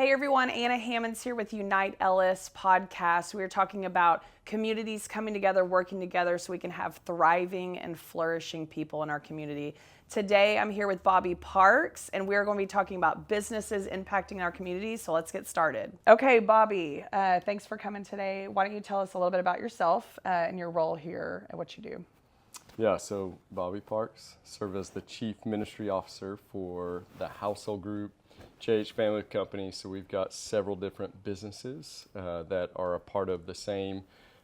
Hey everyone, Anna Hammond's here with Unite Ellis podcast. We are talking about communities coming together, working together so we can have thriving and flourishing people in our community. Today I'm here with Bobby Parks and we're going to be talking about businesses impacting our community. So let's get started. Okay, Bobby, thanks for coming today. Why don't you tell us a little bit about yourself and your role here and what you do? Yeah, so Bobby Parks, serve as the Chief Ministry Officer for the Household Group, JH Family Company. So we've got several different businesses that are a part of the same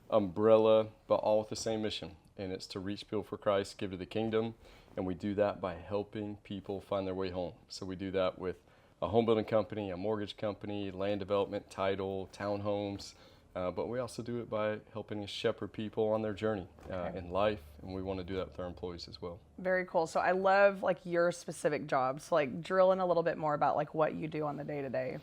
umbrella, but all with the same mission. And it's to reach people for Christ, give to the kingdom. And we do that by helping people find their way home. So we do that with a home building company, a mortgage company, land development, title, townhomes. But we also do it by helping shepherd people on their journey in life, and we want to do that with our employees as well. Very cool. So I love like your specific job. So like drill in a little bit more about like what you do on the day to day.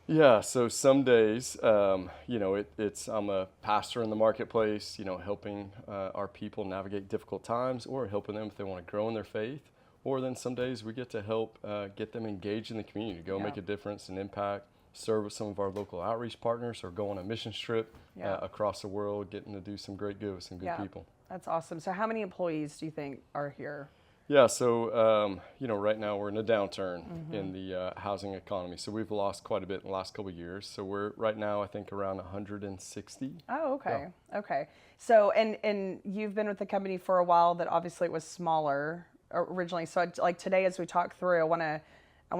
Yeah, so some days, it's I'm a pastor in the marketplace, helping our people navigate difficult times or helping them if they want to grow in their faith. Or then some days we get to help get them engaged in the community, go make a difference and impact. Serve with some of our local outreach partners or go on a mission trip across the world, getting to do some great good with some good people. That's awesome. So how many employees do you think are here? Yeah, so, right now we're in a downturn in the housing economy. So we've lost quite a bit in the last couple of years. So we're right now, I think, around 160. Oh, okay. Yeah. Okay. So, and you've been with the company for a while that obviously it was smaller originally. So like today, as we talk through, I want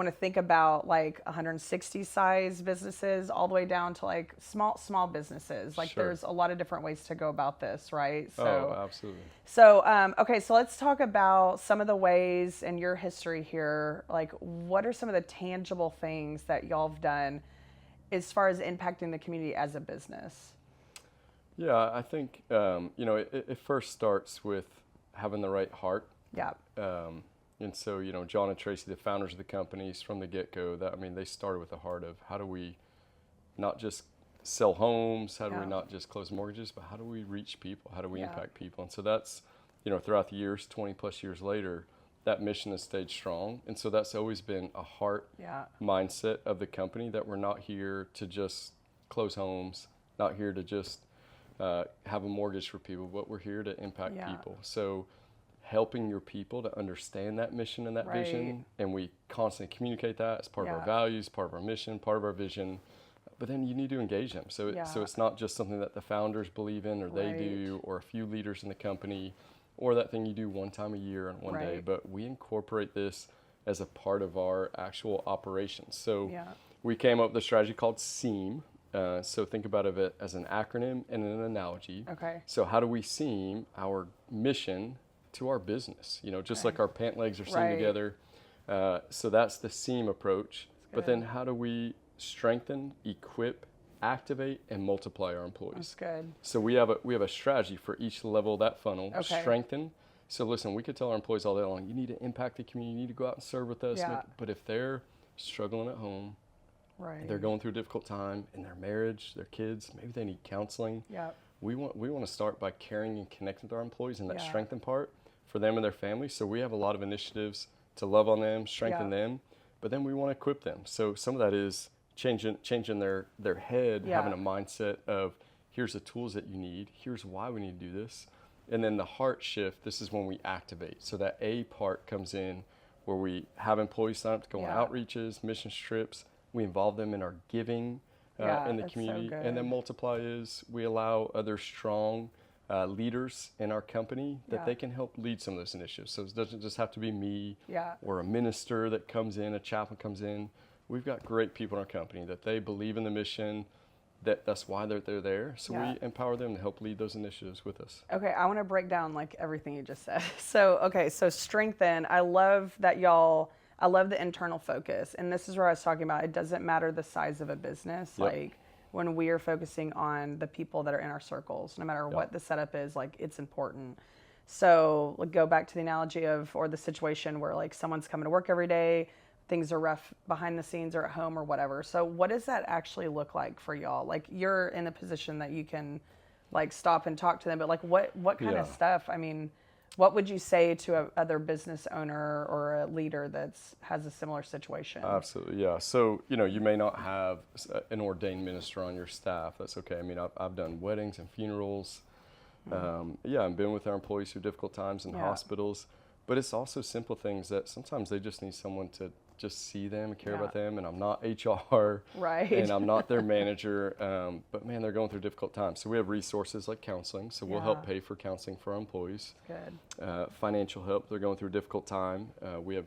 to think about like 160 size businesses all the way down to like small businesses. Like there's a lot of different ways to go about this, right? So, absolutely. So, okay, so let's talk about some of the ways in your history here. Like what are some of the tangible things that y'all have done as far as impacting the community as a business? Yeah, I think, it first starts with having the right heart. Yeah. And so, John and Tracy, the founders of the companies from the get-go, they started with the heart of how do we not just sell homes, how do we not just close mortgages, but how do we reach people? How do we impact people? And so that's, throughout the years, 20 plus years later, that mission has stayed strong. And so that's always been a heart mindset of the company, that we're not here to just close homes, not here to just have a mortgage for people, but we're here to impact people. So helping your people to understand that mission and that vision, and we constantly communicate that as part of our values, part of our mission, part of our vision, but then you need to engage them. So it's not just something that the founders believe in or they do, or a few leaders in the company, or that thing you do one time a year on one day, but we incorporate this as a part of our actual operations. So we came up with a strategy called S.E.A.M. So think about it as an acronym and an analogy. Okay. So how do we S.E.A.M. our mission to our business, just like our pant legs are sewn together. So that's the S.E.A.M. approach. But then how do we strengthen, equip, activate, and multiply our employees? That's good. So we have a strategy for each level of that funnel. Strengthen. So listen, we could tell our employees all day long, you need to impact the community, you need to go out and serve with us. But if they're struggling at home, they're going through a difficult time in their marriage, their kids, maybe they need counseling. We want to start by caring and connecting with our employees in that strengthen part for them and their families. So we have a lot of initiatives to love on them, strengthen them, but then we want to equip them. So some of that is changing their head, having a mindset of here's the tools that you need, here's why we need to do this. And then the heart shift, this is when we activate. So that A part comes in where we have employees sign up to go on outreaches, mission trips, we involve them in our giving in the community. And then multiply is we allow other strong leaders in our company that they can help lead some of those initiatives. So it doesn't just have to be me or a minister that comes in, a chaplain comes in. We've got great people in our company that they believe in the mission, that's why they're there. So we empower them to help lead those initiatives with us. Okay, I want to break down like everything you just said. So strengthen. I love that I love the internal focus. And this is where I was talking about, it doesn't matter the size of a business. Like when we are focusing on the people that are in our circles, no matter what the setup is, like it's important. So like, go back to the analogy or the situation where like someone's coming to work every day, things are rough behind the scenes or at home or whatever. So what does that actually look like for y'all? Like you're in a position that you can like stop and talk to them, but like what kind of stuff? I mean, What would you say to a other business owner or a leader has a similar situation? Absolutely, yeah. So, you may not have an ordained minister on your staff. That's okay. I mean, I've done weddings and funerals. I've been with our employees through difficult times in hospitals. But it's also simple things that sometimes they just need someone to just see them and care about them. And I'm not HR, right? And I'm not their manager. But man, they're going through difficult times. So we have resources like counseling. So we'll help pay for counseling for our employees. Good. Financial help. They're going through a difficult time. We have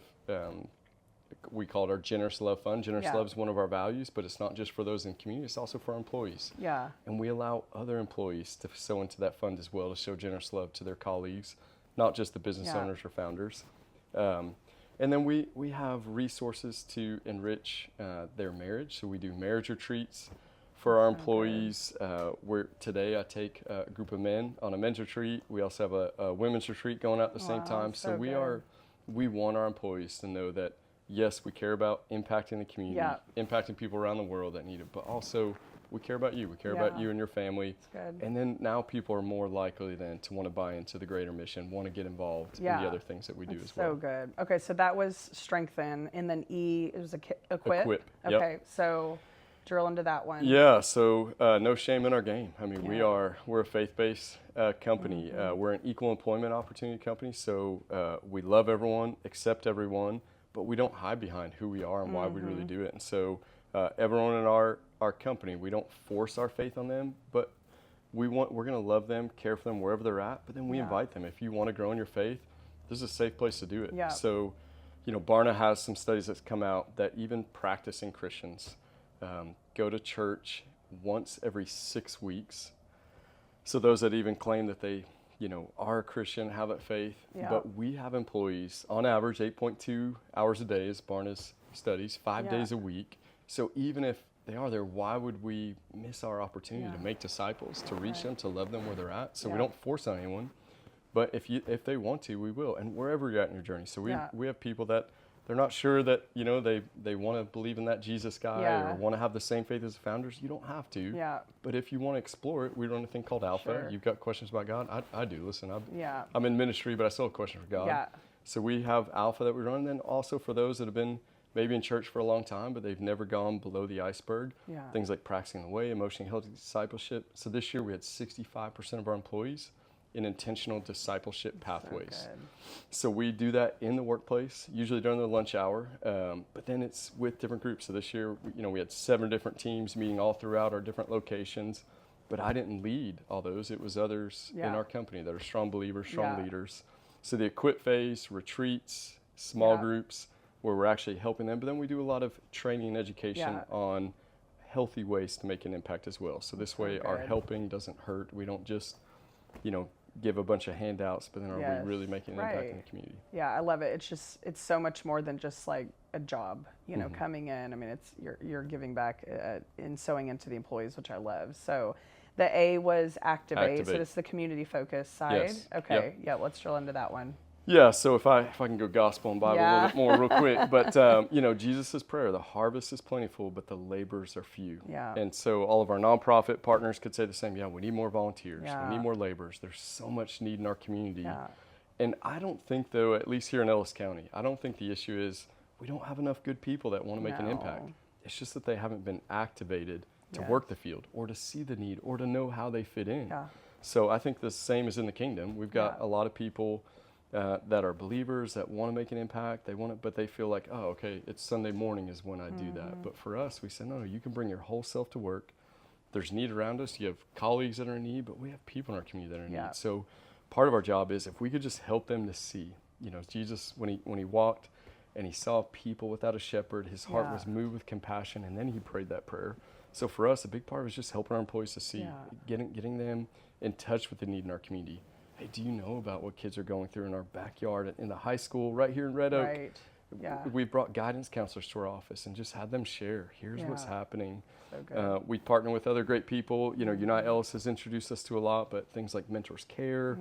we call it our Generous Love Fund. Generous Love is one of our values, but it's not just for those in the community, it's also for our employees. Yeah. And we allow other employees to sow into that fund as well, to show generous love to their colleagues, not just the business owners or founders. And then we have resources to enrich their marriage. So we do marriage retreats for our employees. Where today I take a group of men on a men's retreat. We also have a women's retreat going out at the same time. So we want our employees to know that, yes, we care about impacting the community, impacting people around the world that need it, but also we care about you. We care about you and your family. And then now people are more likely then to want to buy into the greater mission, want to get involved in the other things that we do as well. So good. Okay, so that was strengthen, and then E is equip. Equip. Okay, so drill into that one. Yeah, so no shame in our game. I mean, we're a faith-based company. We're an equal employment opportunity company, so we love everyone, accept everyone, but we don't hide behind who we are and why we really do it. And so everyone in our company, we don't force our faith on them, but we're going to love them, care for them wherever they're at, but then we invite them. If you want to grow in your faith, this is a safe place to do it. Yeah. So, Barna has some studies that's come out that even practicing Christians go to church once every 6 weeks. So those that even claim that they are a Christian, have that faith, but we have employees on average 8.2 hours a day is Barna's studies, 5 days a week. So even if they are there, why would we miss our opportunity to make disciples, to reach them, to love them where they're at? So we don't force on anyone, but if they want to, we will. And wherever you're at in your journey. So we have people that they're not sure that, they want to believe in that Jesus guy or want to have the same faith as the founders. You don't have to. Yeah. But if you want to explore it, we run a thing called Alpha. Sure. You've got questions about God. I do. Listen, I'm in ministry, but I still have questions for God. Yeah. So we have Alpha that we run. And then also for those that have been maybe in church for a long time, but they've never gone below the iceberg. Yeah. Things like practicing the way, emotionally healthy discipleship. So this year we had 65% of our employees in intentional discipleship pathways. So we do that in the workplace, usually during the lunch hour, but then it's with different groups. So this year, we had 7 different teams meeting all throughout our different locations, but I didn't lead all those. It was others in our company that are strong believers, strong leaders. So the equip phase, retreats, small groups, where we're actually helping them, but then we do a lot of training and education on healthy ways to make an impact as well. So this way our helping doesn't hurt. We don't just, give a bunch of handouts, but then are we really making an impact in the community? Yeah, I love it. It's so much more than just like a job, coming in. I mean, it's you're giving back and sewing into the employees, which I love. So the A was activate. So it's the community focus side. Yes. Okay. Yeah, let's drill into that one. Yeah, so if I can go gospel and Bible a little bit more real quick, but Jesus' prayer, the harvest is plentiful, but the laborers are few. Yeah. And so all of our nonprofit partners could say the same. Yeah, we need more volunteers. We need more laborers. There's so much need in our community. Yeah. And I don't think, though, at least here in Ellis County, I don't think the issue is we don't have enough good people that want to make an impact. It's just that they haven't been activated to work the field or to see the need or to know how they fit in. Yeah. So I think the same is in the kingdom. We've got a lot of people that are believers that want to make an impact. They want it, but they feel like, oh, okay, it's Sunday morning is when I do that. But for us, we say, no, you can bring your whole self to work. There's need around us. You have colleagues that are in need, but we have people in our community that are in need. So part of our job is if we could just help them to see, Jesus, when he walked and he saw people without a shepherd, his heart was moved with compassion, and then he prayed that prayer. So for us, a big part was just helping our employees to see, getting them in touch with the need in our community. Hey, do you know about what kids are going through in our backyard in the high school right here in Red Oak? Right. Yeah. We've brought guidance counselors to our office and just had them share. Here's what's happening. So good. We partner with other great people. Unite Ellis has introduced us to a lot, but things like Mentors Care,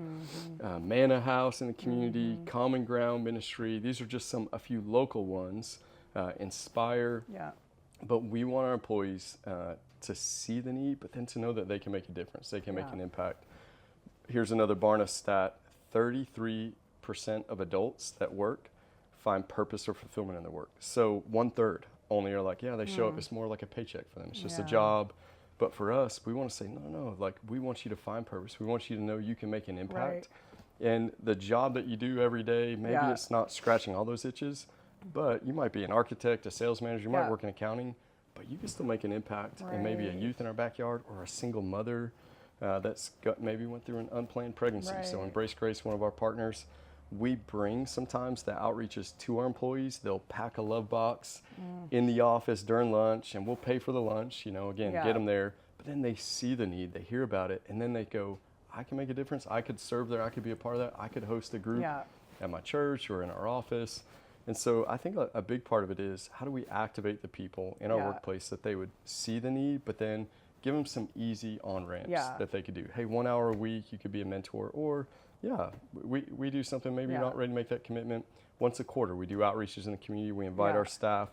Manna House in the community, Common Ground Ministry. These are just a few local ones. Inspire. Yeah. But we want our employees to see the need, but then to know that they can make a difference. They can make an impact. Here's another Barna stat. 33% of adults that work find purpose or fulfillment in their work. So 1/3 only are like, yeah, they show up. It's more like a paycheck for them. It's just a job. But for us, we want to say, no, like we want you to find purpose. We want you to know you can make an impact. Right. And the job that you do every day, maybe it's not scratching all those itches, but you might be an architect, a sales manager, you might work in accounting, but you can still make an impact in maybe a youth in our backyard or a single mother that's maybe went through an unplanned pregnancy. So Embrace Grace, one of our partners, we bring sometimes the outreaches to our employees. They'll pack a love box in the office during lunch, and we'll pay for the lunch, again, get them there. But then they see the need, they hear about it, and then they go, I can make a difference. I could serve there. I could be a part of that. I could host a group at my church or in our office. And so I think a big part of it is how do we activate the people in our workplace that they would see the need, but then give them some easy on-ramps that they could do. Hey, 1 hour a week, you could be a mentor, or we do something, maybe you're not ready to make that commitment. Once a quarter, we do outreaches in the community. We invite our staff,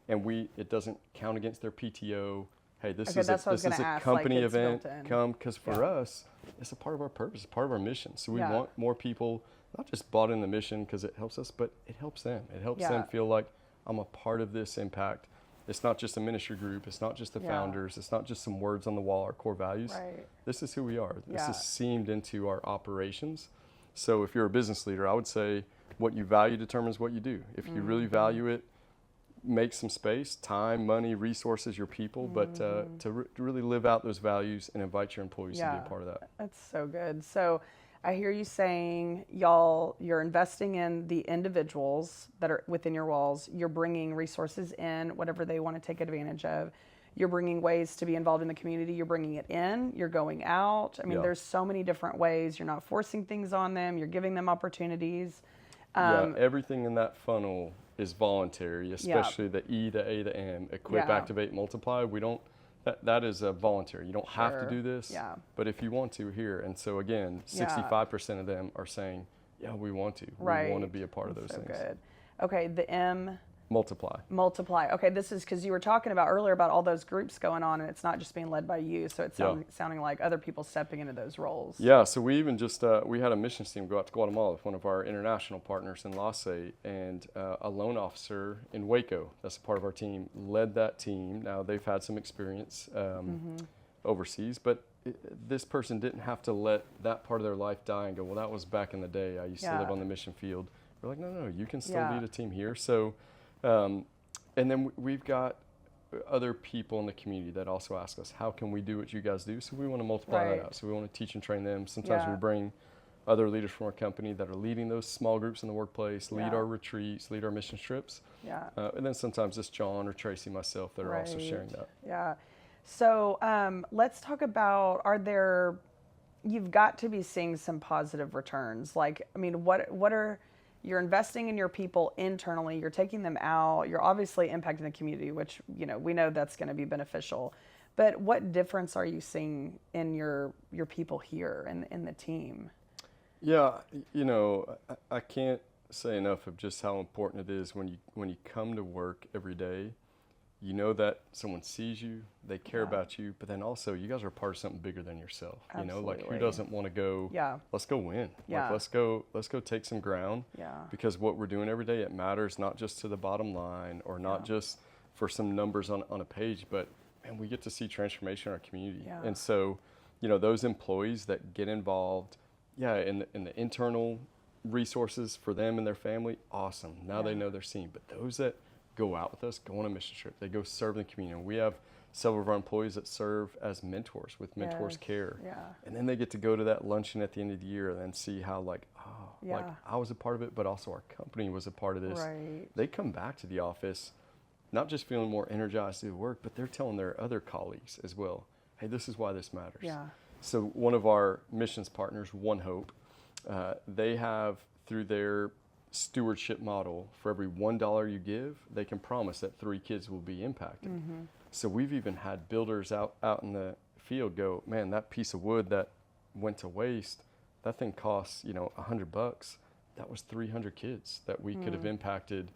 and it doesn't count against their PTO. Hey, this is a company event. Come, because for us, it's a part of our purpose, part of our mission. So we want more people, not just bought in the mission because it helps us, but it helps them. It helps them feel like I'm a part of this impact. It's not just a ministry group. It's not just the founders. It's not just some words on the wall, our core values. Right. This is who we are. This is seamed into our operations. So if you're a business leader, I would say what you value determines what you do. If you really value it, make some space, time, money, resources, your people, but to really live out those values and invite your employees to be a part of that. That's so good. So I hear you saying, you're investing in the individuals that are within your walls. You're bringing resources in, whatever they want to take advantage of. You're bringing ways to be involved in the community. You're bringing it in. You're going out. I mean, there's so many different ways. You're not forcing things on them. You're giving them opportunities. Everything in that funnel is voluntary, especially the E, the A, the M, equip, activate, multiply. We don't, that is a voluntary. You don't have to do this, but if you want to, here. And so again, 65% of them are saying, we want to. We want to be a part of those things. Good. Okay, the M. Multiply. Okay, this is because you were talking about earlier about all those groups going on, and it's not just being led by you, so it's sounding like other people stepping into those roles. Yeah, so we even just, we had a missions team go out to Guatemala with one of our international partners in S.E.A.M.less, and a loan officer in Waco, that's a part of our team, led that team. Now, they've had some experience overseas, but this person didn't have to let that part of their life die and go, well, that was back in the day. I used to live on the mission field. We're like, no, you can still lead a team here. So, and then we've got other people in the community that also ask us, how can we do what you guys do? So we want to multiply that out. So we want to teach and train them. Sometimes we bring other leaders from our company that are leading those small groups in the workplace, lead our retreats, lead our mission trips. And then sometimes it's John or Tracy, myself, that are also sharing that. Yeah. So let's talk about, you've got to be seeing some positive returns. Like, I mean, you're investing in your people internally, you're taking them out, you're obviously impacting the community, which, we know that's going to be beneficial. But what difference are you seeing in your people here and in the team? Yeah, I can't say enough of just how important it is when you come to work every day. You know that someone sees you, they care about you, but then also you guys are part of something bigger than yourself. Absolutely. Like who doesn't want to go, let's go win. Like let's go take some ground. Because what we're doing every day, it matters not just to the bottom line or not just for some numbers on a page, but man, we get to see transformation in our community. And so, those employees that get involved, in the internal resources for them and their family, awesome. Now they know they're seen. But those that go out with us, go on a mission trip, they go serve in the community. We have several of our employees that serve as mentors with Mentors Care. And then they get to go to that luncheon at the end of the year and then see how like I was a part of it, but also our company was a part of this. They come back to the office, not just feeling more energized to do work, but they're telling their other colleagues as well, hey, this is why this matters. So one of our missions partners, One Hope, they have, through their stewardship model, for every $1 you give, they can promise that 3 kids will be impacted. So we've even had builders out in the field go, man, that piece of wood that went to waste, that thing costs, $100. That was 300 kids that we could have impacted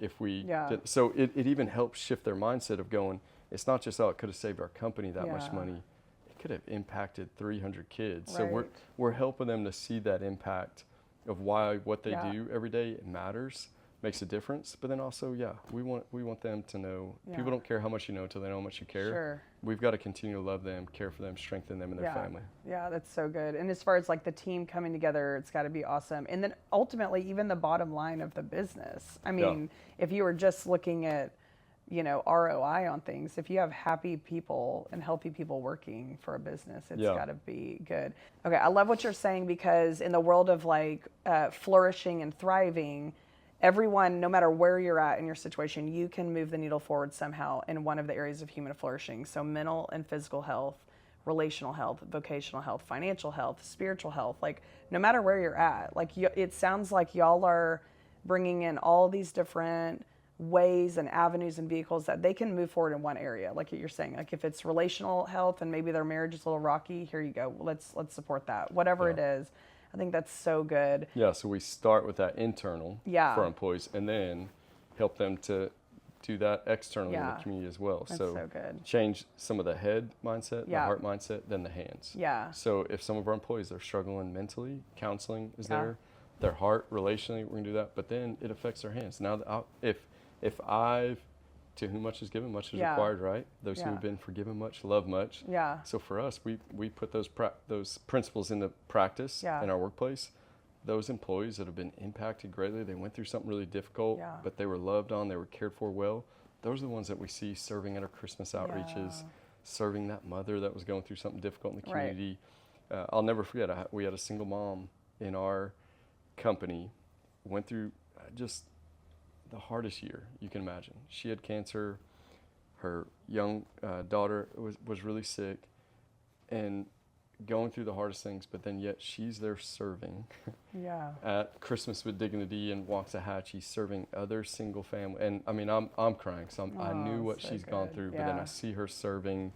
if we did. So it even helps shift their mindset of going, it's not just, it could have saved our company that much money. It could have impacted 300 kids. So we're helping them to see that impact of why what they do every day matters, makes a difference. But then also, we want them to know. People don't care how much you know until they know how much you care. Sure. We've got to continue to love them, care for them, strengthen them and their family. Yeah, that's so good. And as far as like the team coming together, it's got to be awesome. And then ultimately, even the bottom line of the business. I mean, if you were just looking at, ROI on things, if you have happy people and healthy people working for a business, it's got to be good. Okay, I love what you're saying, because in the world of like flourishing and thriving, everyone, no matter where you're at in your situation, you can move the needle forward somehow in one of the areas of human flourishing. So mental and physical health, relational health, vocational health, financial health, spiritual health, like no matter where you're at, like it sounds like y'all are bringing in all these different ways and avenues and vehicles that they can move forward in one area. Like you're saying, like if it's relational health and maybe their marriage is a little rocky, here you go. Let's support that. Whatever it is. I think that's so good. Yeah, so we start with that internal for our employees and then help them to do that externally in the community as well. That's so good. Change some of the head mindset, the heart mindset, then the hands. Yeah. So if some of our employees are struggling mentally, counseling is there. Their heart, relationally, we're going to do that. But then it affects their hands. Now, if I've, to whom much is given, much is required, right? Those who have been forgiven much, love much. Yeah. So for us, we put those principles into practice in our workplace. Those employees that have been impacted greatly, they went through something really difficult, but they were loved on, they were cared for well. Those are the ones that we see serving at our Christmas outreaches, serving that mother that was going through something difficult in the community. Right. I'll never forget, we had a single mom in our company, went through just the hardest year you can imagine. She had cancer. Her young daughter was really sick and going through the hardest things, but then yet she's there serving at Christmas with Dignity and Waxahachie, serving other single family. And I mean, I'm crying, so I knew what she's gone through, but then I see her serving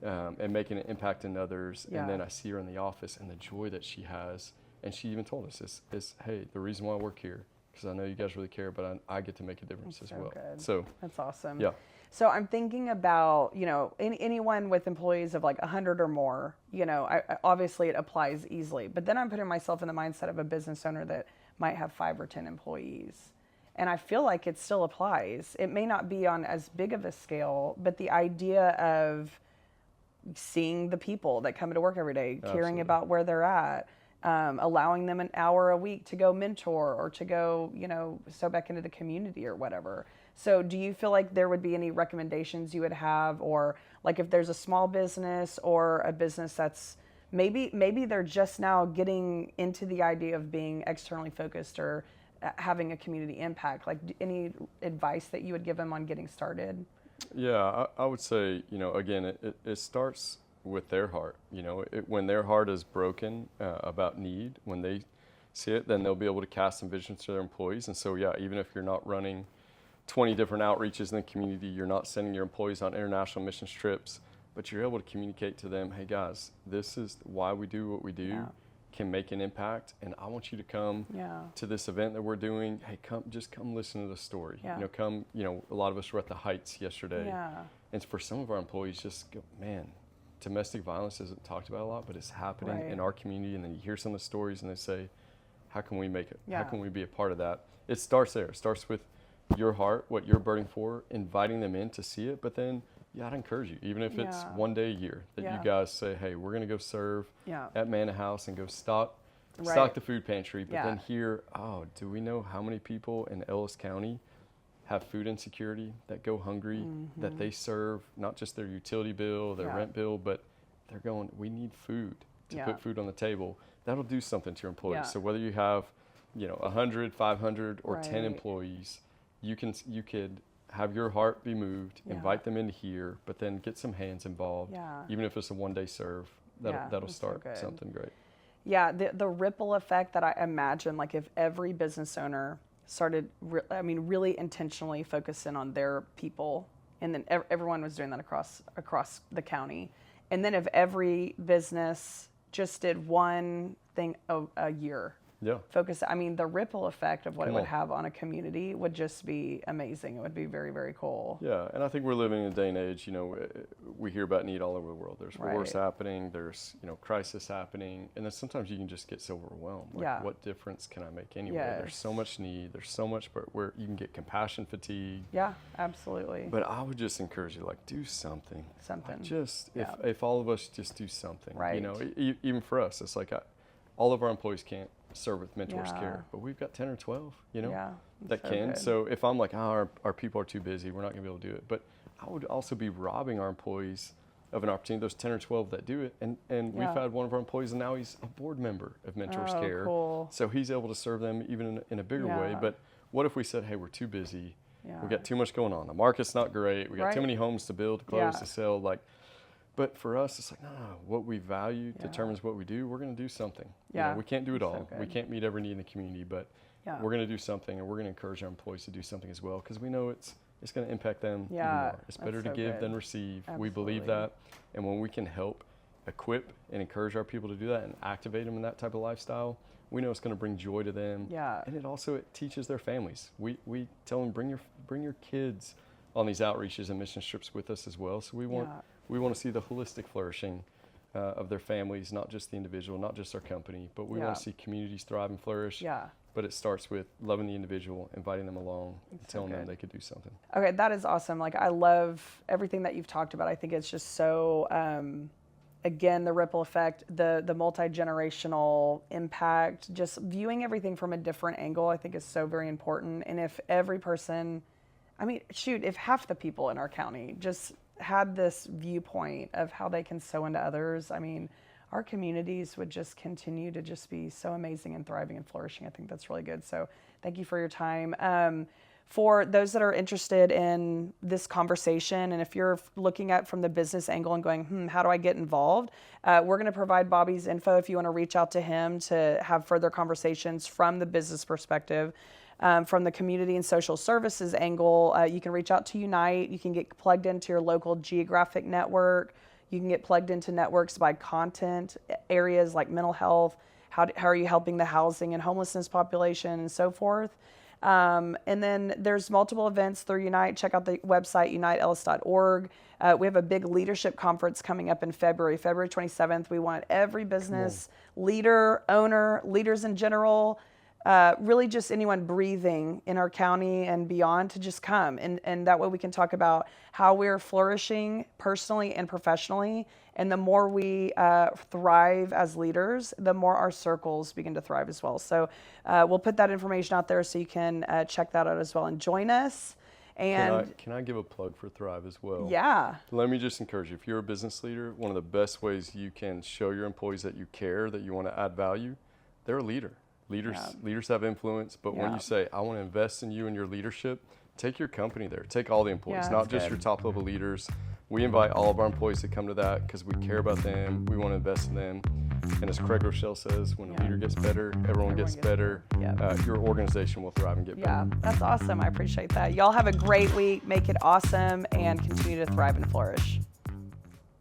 and making an impact in others, and then I see her in the office and the joy that she has. And she even told us, is hey, the reason why I work here, because I know you guys really care, but I get to make a difference as well. Good. So that's awesome. Yeah. So I'm thinking about, anyone with employees of like 100 or more, obviously it applies easily, but then I'm putting myself in the mindset of a business owner that might have 5 or 10 employees. And I feel like it still applies. It may not be on as big of a scale, but the idea of seeing the people that come to work every day, caring about where they're at, allowing them an hour a week to go mentor or to go, sow back into the community or whatever. So do you feel like there would be any recommendations you would have, or like if there's a small business or a business that's maybe they're just now getting into the idea of being externally focused or having a community impact, like any advice that you would give them on getting started? Yeah, I would say, again, it starts with their heart. When their heart is broken about need, when they see it, then they'll be able to cast some visions to their employees. And so, even if you're not running 20 different outreaches in the community, you're not sending your employees on international missions trips, but you're able to communicate to them, hey guys, this is why we do what we do, can make an impact, and I want you to come to this event that we're doing. Hey, come listen to the story. A lot of us were at the Heights yesterday, and for some of our employees, just go, man, domestic violence isn't talked about a lot, but it's happening in our community. And then you hear some of the stories and they say, how can we make it? How can we be a part of that? It starts there. It starts with your heart, what you're burning for, inviting them in to see it. But then, I'd encourage you, even if it's one day a year, that you guys say, hey, we're going to go serve at Manna House and go stock the food pantry. But then here, do we know how many people in Ellis County have food insecurity, that go hungry, that they serve not just their utility bill, their rent bill, but they're going, we need food to put food on the table. That'll do something to your employees. So whether you have, 100, 500, or 10 employees, you could have your heart be moved, invite them in here, but then get some hands involved. Even if it's a one-day serve, that'll start something great. Yeah, the ripple effect that I imagine, like if every business owner started, really intentionally focusing on their people, and then everyone was doing that across the county, and then if every business just did one thing a year, focus. I mean, the ripple effect of what it would have on a community would just be amazing. It would be very, very cool. Yeah, and I think we're living in a day and age, you know, we hear about need all over the world. There's wars happening, there's, you know, crisis happening, and then sometimes you can just get so overwhelmed. Like, what difference can I make anyway? There's so much need, there's so much, but where you can get compassion fatigue. Yeah, absolutely. But I would just encourage you, like, do something. Something. Like if all of us just do something, you know, even for us, it's like all of our employees can't serve with mentors care, but we've got 10 or 12, you know, that can. Good. So if I'm like, our people are too busy, we're not gonna be able to do it. But I would also be robbing our employees of an opportunity, those 10 or 12 that do it. And we've had one of our employees, and now he's a board member of Mentors Care. Cool. So he's able to serve them even in a bigger way. But what if we said, hey, we're too busy. We got too much going on. The market's not great. We got too many homes to build, to close, to sell. Like, but for us, it's like, no, what we value determines what we do. We're going to do something. You know, we can't do it all. We can't meet every need in the community, but we're going to do something, and we're going to encourage our employees to do something as well, because we know it's going to impact them even more. It's better to give than receive. Absolutely. We believe that. And when we can help equip and encourage our people to do that and activate them in that type of lifestyle, we know it's going to bring joy to them. Yeah. And it teaches their families. We tell them, bring your kids on these outreaches and mission trips with us as well. So we want to see the holistic flourishing of their families, not just the individual, not just our company, but we want to see communities thrive and flourish. Yeah. But it starts with loving the individual, inviting them along, and telling them they could do something. Okay, that is awesome. Like, I love everything that you've talked about. I think it's just so, again, the ripple effect, the multi-generational impact, just viewing everything from a different angle, I think is so very important. And if every person, I mean, shoot, if half the people in our county just had this viewpoint of how they can sow into others, I mean, our communities would just continue to just be so amazing and thriving and flourishing. I think that's really good. So thank you for your time. For those that are interested in this conversation, and if you're looking at from the business angle and going, how do I get involved? We're going to provide Bobby's info if you want to reach out to him to have further conversations from the business perspective. From the community and social services angle, you can reach out to Unite. You can get plugged into your local geographic network. You can get plugged into networks by content areas like mental health. How are you helping the housing and homelessness population and so forth? And then there's multiple events through Unite. Check out the website, unite.ls.org. We have a big leadership conference coming up in February 27th. We want every business leader, owner, leaders in general, really just anyone breathing in our county and beyond to just come. And that way we can talk about how we're flourishing personally and professionally. And the more we thrive as leaders, the more our circles begin to thrive as well. So we'll put that information out there so you can check that out as well and join us. And can I give a plug for Thrive as well? Yeah. Let me just encourage you. If you're a business leader, one of the best ways you can show your employees that you care, that you want to add value, they're a leader. Leaders have influence, but when you say, I want to invest in you and your leadership, take your company there. Take all the employees, not just your top level leaders. We invite all of our employees to come to that because we care about them. We want to invest in them. And as Craig Rochelle says, when a leader gets better, everyone gets better. Your organization will thrive and get better. Yeah, that's awesome. I appreciate that. Y'all have a great week. Make it awesome and continue to thrive and flourish.